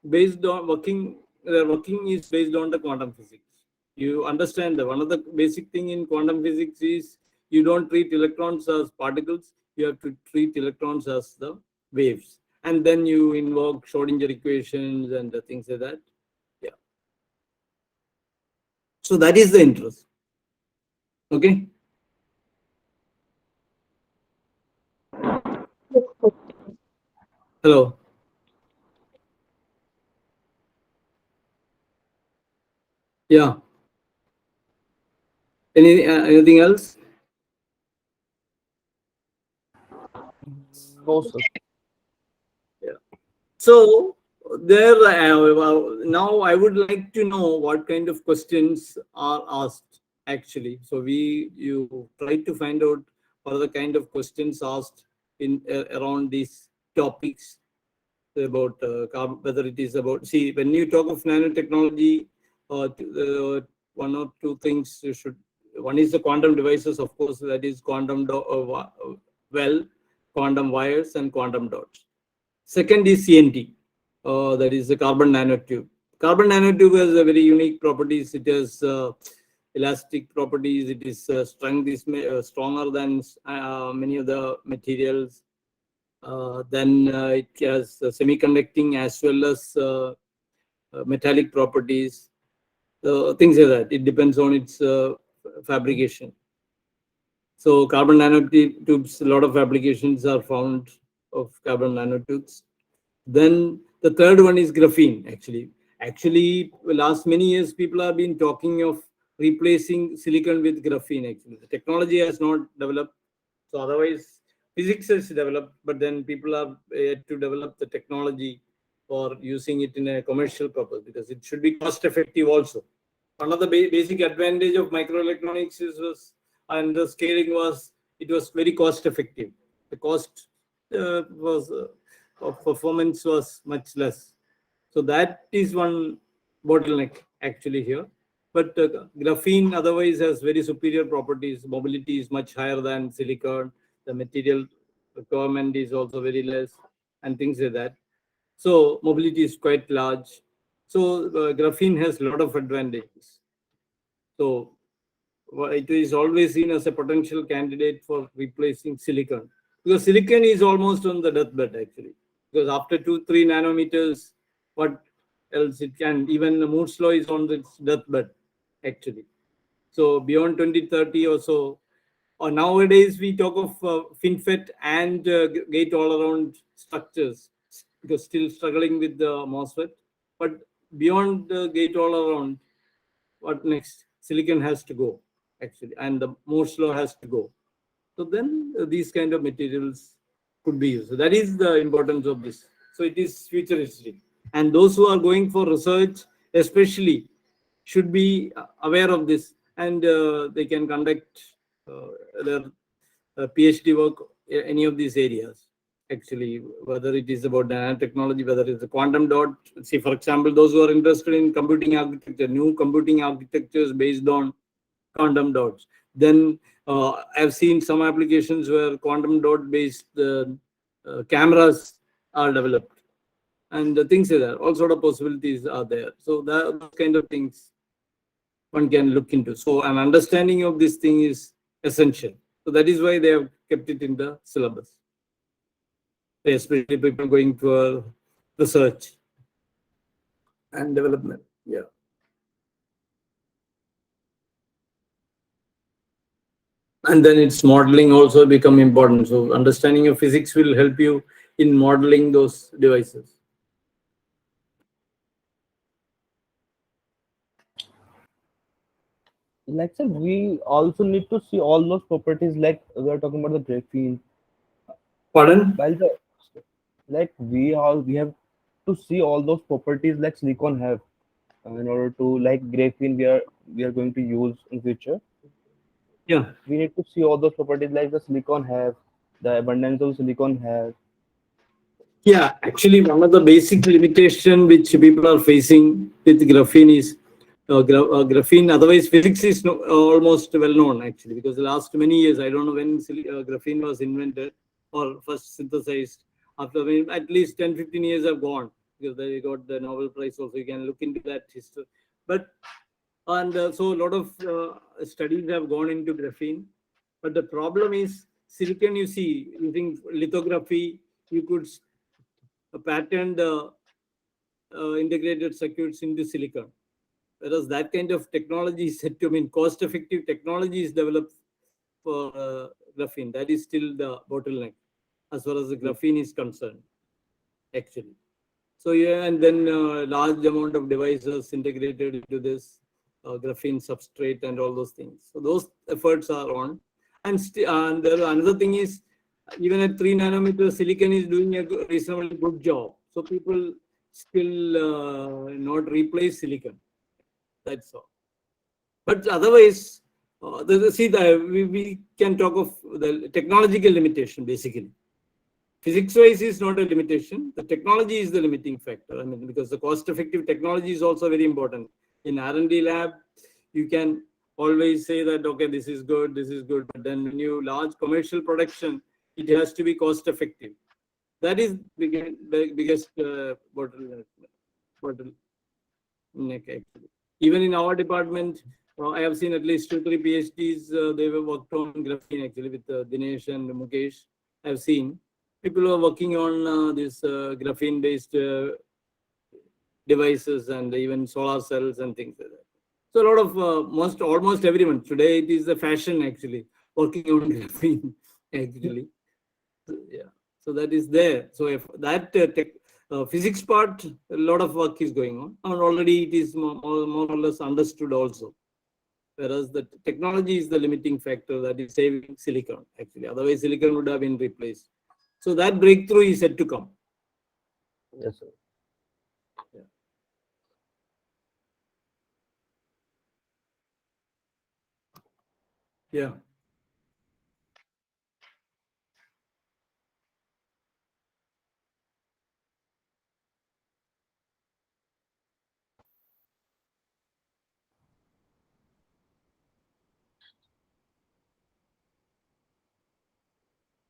based on working. Their working is based on the quantum physics. You understand that one of the basic thing in quantum physics is you don't treat electrons as particles. You have to treat electrons as the waves. And then you invoke Schrodinger equations and the things like that. Yeah. So that is the interest. Okay. Hello. Yeah. Anything else? No, sir. Yeah. So there now I would like to know what kind of questions are asked actually. So you try to find out what are the kind of questions asked in around these topics about whether it is about, see, when you talk of nanotechnology, one or two things you should, one is the quantum devices, of course, that is quantum quantum wires and quantum dots. Second is CNT, that is the carbon nanotube. Carbon nanotube has a very unique properties. It has elastic properties. It is strength is stronger than many of the materials. Then it has semiconducting as well as metallic properties, things like that. It depends on its fabrication. So carbon nanotubes, a lot of applications are found of carbon nanotubes. Then the third one is graphene. Actually, last many years people have been talking of replacing silicon with graphene. Actually, the technology has not developed. So otherwise, physics has developed, but then people have yet to develop the technology for using it in a commercial purpose, because it should be cost effective also. One of the basic advantage of microelectronics is was, and the scaling was, it was very cost effective. The cost was of performance was much less. So that is one bottleneck actually here. But graphene otherwise has very superior properties. Mobility is much higher than silicon. The material requirement is also very less, and things like that. So mobility is quite large. So graphene has a lot of advantages. So it is always seen as a potential candidate for replacing silicon, because silicon is almost on the deathbed actually. Because after 2-3 nanometers, what else it can? Even the Moore's law is on its deathbed actually. So beyond 2030 or so, or nowadays we talk of FinFET and gate all around structures, because still struggling with the MOSFET. But beyond the gate all around, what next? Silicon has to go actually, and the Moore's law has to go. So then these kind of materials could be used. So that is the importance of this. So it is futuristic, and those who are going for research, especially, should be aware of this, and they can conduct their PhD work any of these areas. Actually, whether it is about nanotechnology, whether it's a quantum dot. See, for example, those who are interested in computing architecture, new computing architectures based on quantum dots. Then I've seen some applications where quantum dot based cameras are developed, and the things like that. All sort of possibilities are there. So those kind of things one can look into. So an understanding of this thing is essential. So that is why they have kept it in the syllabus, especially people going for research and development. Yeah. And then its modeling also become important. So understanding of physics will help you in modeling those devices. Like sir, we also need to see all those properties. Like we are talking about the graphene. Pardon? While the like we have to see all those properties like silicon have in order to like graphene we are going to use in future. Yeah. We need to see all those properties like the silicon have, the abundance of silicon have. Yeah, actually, one of the basic limitation which people are facing with graphene is graphene. Otherwise, physics is almost well known actually, because the last many years, I don't know when graphene was invented or first synthesized. After, I mean, at least 10-15 years have gone, because they got the Nobel Prize also. You can look into that history. But and so a lot of studies have gone into graphene. But the problem is silicon. You see, using lithography, you could pattern the integrated circuits into silicon. Whereas that kind of technology is said to, I mean, cost-effective technology is developed for graphene. That is still the bottleneck as far as the graphene is concerned, actually. So yeah, and then large amount of devices integrated into this graphene substrate and all those things. So those efforts are on. And there another thing is, even at 3 nanometer, silicon is doing a reasonably good job. So people still not replace silicon. That's all. But otherwise, we can talk of the technological limitation basically. Physics wise is not a limitation. The technology is the limiting factor. I mean, because the cost effective technology is also very important. In R&D lab, you can always say that, okay, this is good, this is good. But then when you large commercial production, it has to be cost effective. That is the biggest bottleneck actually. Even in our department, I have seen at least 2-3 PhDs. They were worked on graphene actually with Dinesh and Mukesh. I've seen. people who are working on this graphene-based devices and even solar cells and things like that. So a lot of almost everyone today, it is the fashion actually working on graphene actually. Yeah, so that is there. So if that physics part, a lot of work is going on, and already it is more or less understood also. Whereas the technology is the limiting factor that is saving silicon actually. Otherwise, silicon would have been replaced. So that breakthrough is yet to come. Yes, sir. Yeah. Yeah.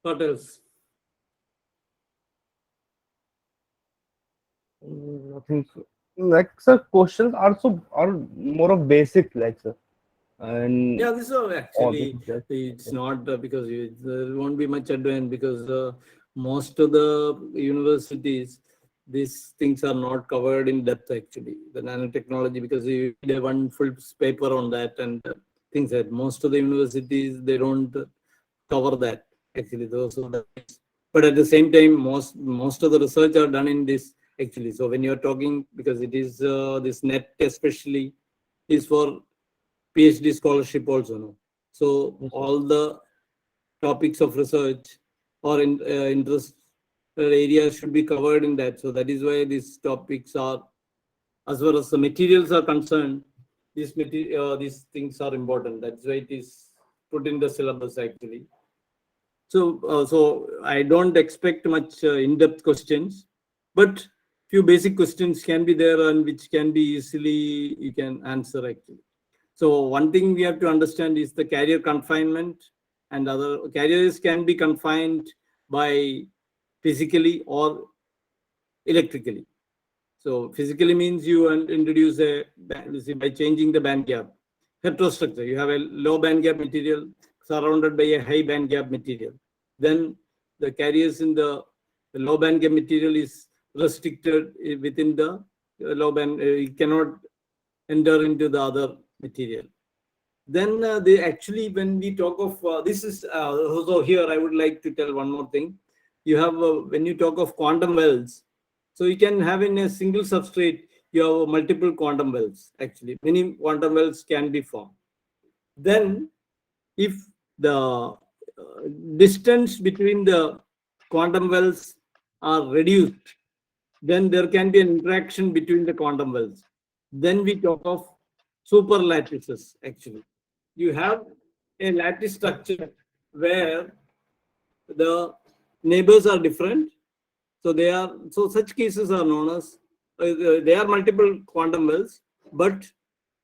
What else? Nothing. Like, sir, questions are more of basic, like, sir, and Yeah, this is all this. actually, Like, it's not because there won't be much advance because most of the universities, these things are not covered in depth actually. The nanotechnology, because you need a one full paper on that and things that most of the universities, they don't cover that actually. Those who but at the same time, most of the research are done in this actually. So when you're talking, because it is this net especially is for PhD scholarship also, no? So yes, sir. all the topics of research or interest areas should be covered in that. So that is why these topics are, as far as the materials are concerned, these things are important. That's why it is put in the syllabus actually. So I don't expect much in-depth questions, but few basic questions can be there and which can be easily you can answer actually. So one thing we have to understand is the carrier confinement, and other carriers can be confined by physically or electrically. So physically means you introduce by changing the band gap. Heterostructure, you have a low band gap material surrounded by a high band gap material. Then the carriers in the low band gap material is restricted within the low band. It cannot enter into the other material. Then they actually, when we talk of this is so here I would like to tell one more thing. You have when you talk of quantum wells, so you can have in a single substrate you have multiple quantum wells. Actually, many quantum wells can be formed. Then if the distance between the quantum wells are reduced, then there can be an interaction between the quantum wells. Then we talk of super lattices actually. You have a lattice structure where the neighbors are different. So they are, so such cases are known as they are multiple quantum wells, but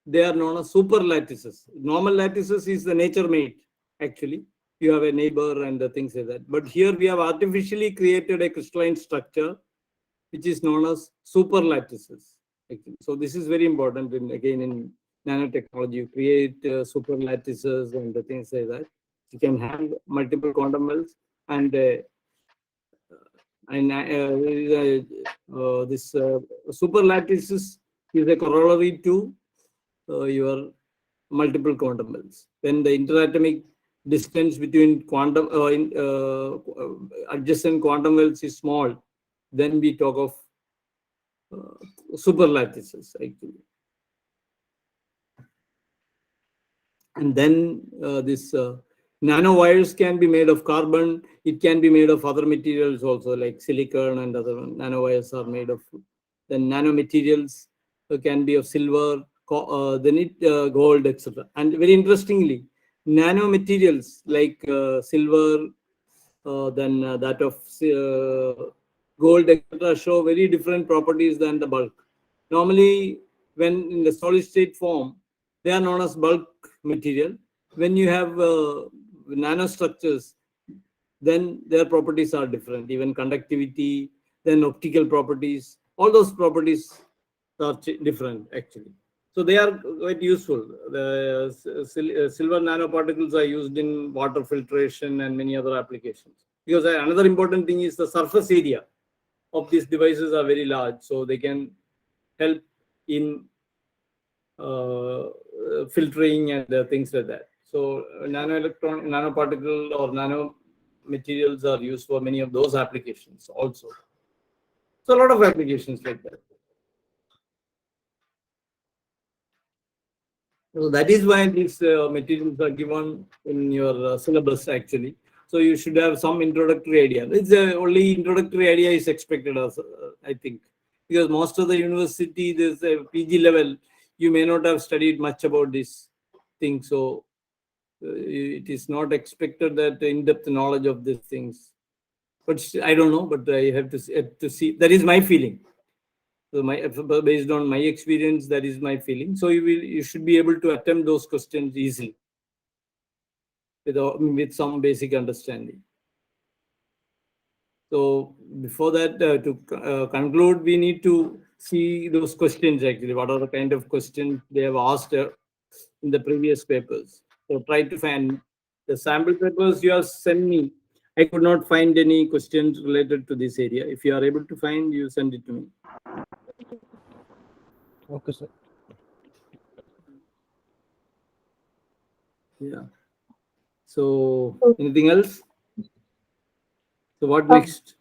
they are known as super lattices. Normal lattices is the nature made actually. You have a neighbor and the things like that. But here we have artificially created a crystalline structure which is known as super lattices. Actually. So this is very important in, again, in nanotechnology. You create super lattices and the things like that. You can have multiple quantum wells, and this super lattices is a corollary to your multiple quantum wells. When the interatomic distance between adjacent quantum wells is small, then we talk of super lattices actually. And then this nanowires can be made of carbon. It can be made of other materials also, like silicon, and other nanowires are made of. Then nanomaterials can be of silver, then gold, etc. And very interestingly, nanomaterials like silver, then that of gold, etc., show very different properties than the bulk. Normally, when in the solid state form, they are known as bulk material. When you have nanostructures, then their properties are different. Even conductivity, then optical properties, all those properties are different actually. So they are quite useful. The silver nanoparticles are used in water filtration and many other applications. because another important thing is the surface area of these devices are very large, so they can help in filtering and things like that. So nanoparticle or nano materials are used for many of those applications also. So a lot of applications like that. So that is why these materials are given in your syllabus actually. So you should have some introductory idea. It's only introductory idea is expected, as I think, because most of the university, there's a PG level, you may not have studied much about this thing. So it is not expected that in-depth knowledge of these things. But I don't know. But I have to see. That is my feeling. So based on my experience, that is my feeling. So you should be able to attempt those questions easily with some basic understanding. So before that, to conclude, we need to see those questions actually. What are the kind of questions they have asked in the previous papers? So try to find the sample papers you have sent me. I could not find any questions related to this area. If you are able to find, you send it to me. Okay, sir. Yeah. So anything else? So what Okay. next?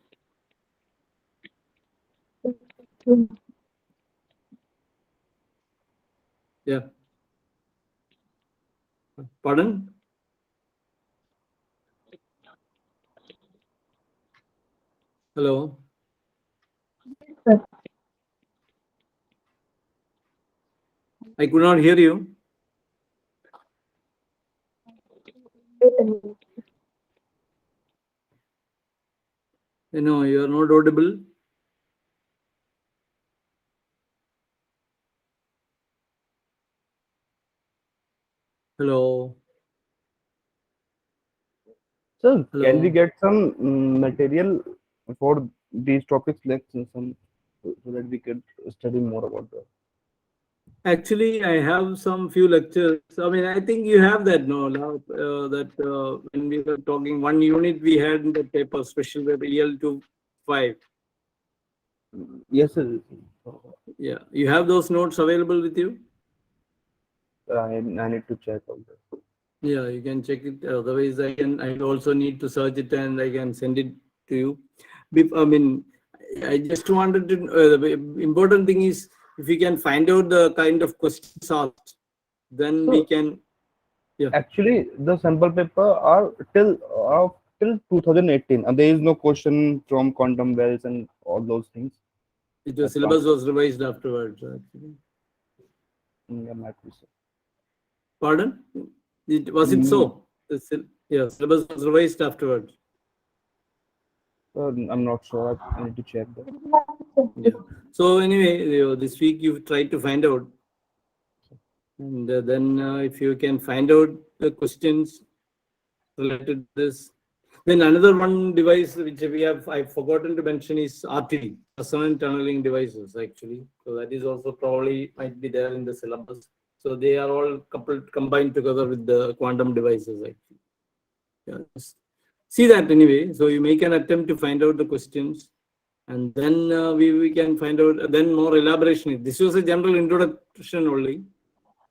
Yeah. Pardon? Hello. Sir, I could not hear you. wait a minute. No, you are not audible. Hello. Sir, can we Hello. get some material for these topics, like some, so that we could study more about that? Actually, I have some few lectures. I mean, I think you have that, no, that when we were talking, one unit we had in the paper, special paper EL25. Yes, sir. Yeah, you have those notes available with you? I need to check out that. Yeah, you can check it. Otherwise, I also need to search it and I can send it to you. I mean, I just wanted to, the important thing is if you can find out the kind of questions asked, then we So can, yeah. actually, the sample paper are till 2018, and there is no question from quantum wells and all those things. The That from syllabus was revised afterwards, actually. yeah, might be so. Pardon? Was it Mm, so? Yeah, syllabus was revised afterwards. I'm not sure. I need to check that. Yeah. So anyway, this week you try to find out, and then if you can find out the questions related to this, then another one device which I've forgotten to mention is RTD, resonant tunneling devices actually. So that is also probably might be there in the syllabus. So they are all combined together with the quantum devices actually. Yeah. See that anyway. So you make an attempt to find out the questions, and then we can find out then more elaboration. This was a general introduction only,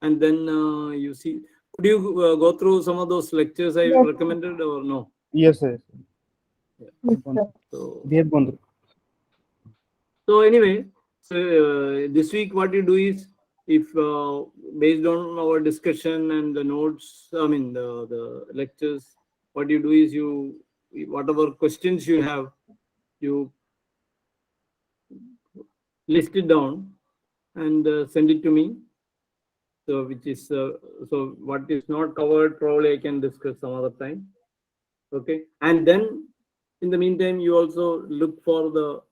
and then you see. Could you go through some of those lectures I Yes, recommended or no? Yes, yes. Yeah. yes, sir. So We have gone through. so anyway, so this week what you do is, if based on our discussion and the notes, I mean the lectures, what you do is you whatever questions you have, you list it down and send it to me. So which is so what is not covered, probably I can discuss some other time. Okay, and then in the meantime, you also look for the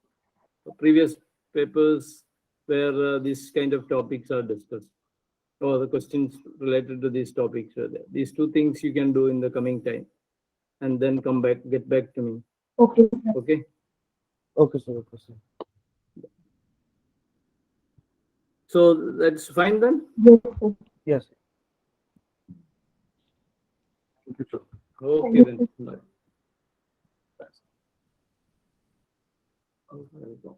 previous papers where these kind of topics are discussed, or the questions related to these topics are there. These two things you can do in the coming time, and then get back to me. Okay, sir. Okay. Okay, sir. Okay, sir. So that's fine then. Yes, sir. Yes. Thank you, sir. Okay Thank then. you. Bye. There we go.